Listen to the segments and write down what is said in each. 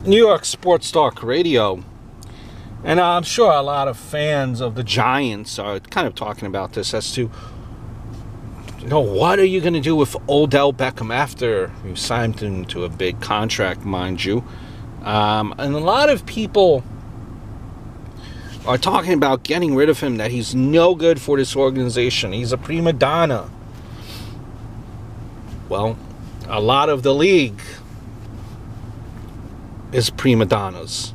New York Sports Talk Radio. And I'm sure a lot of fans of the Giants are kind of talking about this as to, what are you going to do with Odell Beckham after you signed him to a big contract, mind you. And a lot of people are talking about getting rid of him, that he's no good for this organization. He's a prima donna. Well, a lot of the league is prima donnas.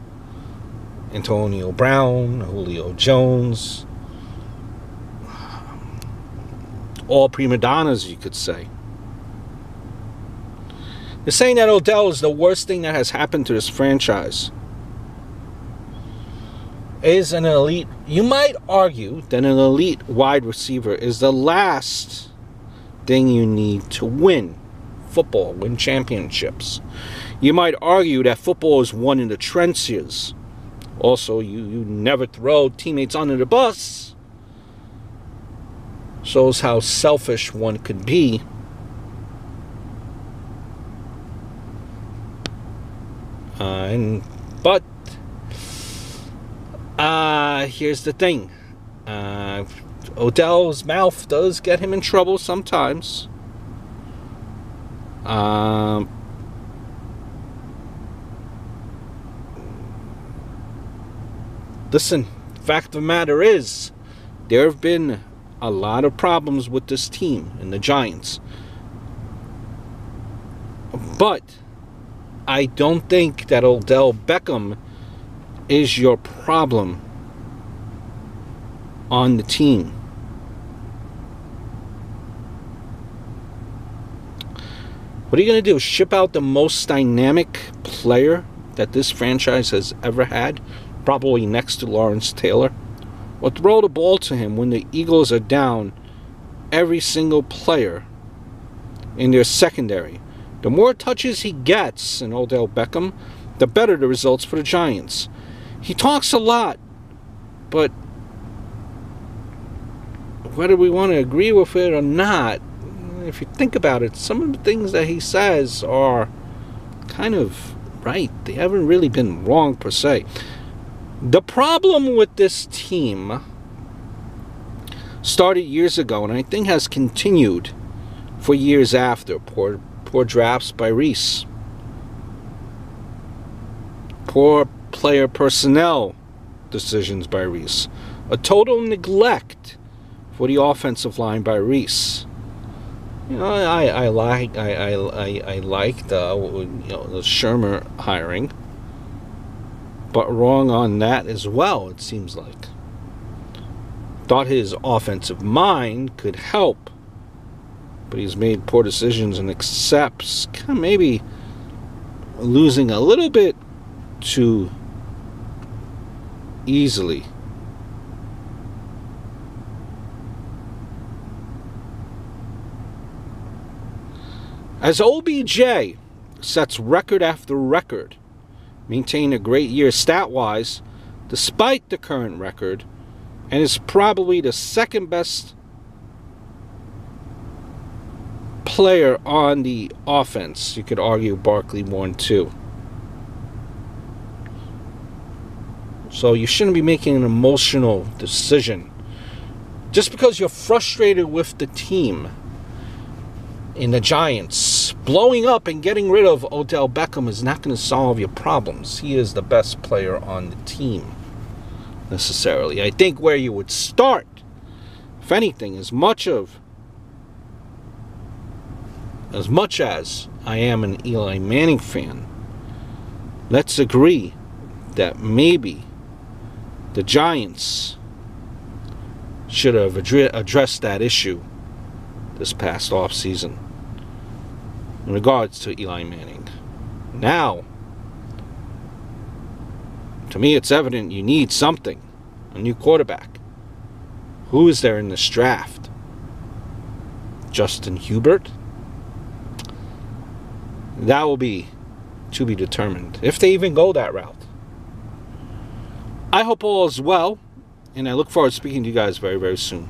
Antonio Brown, Julio Jones, all prima donnas, you could say. They're saying that Odell is the worst thing that has happened to this franchise. Is an elite, you might argue that an elite wide receiver is the last thing you need to win football, win championships. You might argue that football is won in the trenches. Also, you never throw teammates under the bus. Shows how selfish one could be. But here's the thing. Odell's mouth does get him in trouble sometimes. Listen, fact of the matter is, there have been a lot of problems with this team and the Giants. But I don't think that Odell Beckham is your problem on the team. What are you going to do? Ship out the most dynamic player that this franchise has ever had? Probably next to Lawrence Taylor, or throw the ball to him when the Eagles are down every single player in their secondary. The more touches he gets in Odell Beckham, the better the results for the Giants. He talks a lot, but whether we want to agree with it or not, if you think about it, some of the things that he says are kind of right. They haven't really been wrong per se. The problem with this team started years ago, and I think has continued for years after. Poor drafts by Reese. Poor player personnel decisions by Reese. A total neglect for the offensive line by Reese. I liked the Shermer hiring. But wrong on that as well, it seems like. Thought his offensive mind could help, but he's made poor decisions and accepts maybe losing a little bit too easily. As OBJ sets record after record, maintained a great year stat-wise, despite the current record, and is probably the second best player on the offense. You could argue Barkley won too. So you shouldn't be making an emotional decision. Just because you're frustrated with the team in the Giants, blowing up and getting rid of Odell Beckham is not going to solve your problems. He is the best player on the team, necessarily. I think where you would start, if anything, as much as I am an Eli Manning fan, let's agree that maybe the Giants should have addressed that issue this past offseason in regards to Eli Manning. Now, to me, it's evident you need something, a new quarterback. Who is there in this draft? Justin Herbert? That will be to be determined, if they even go that route. I hope all is well, and I look forward to speaking to you guys very, very soon.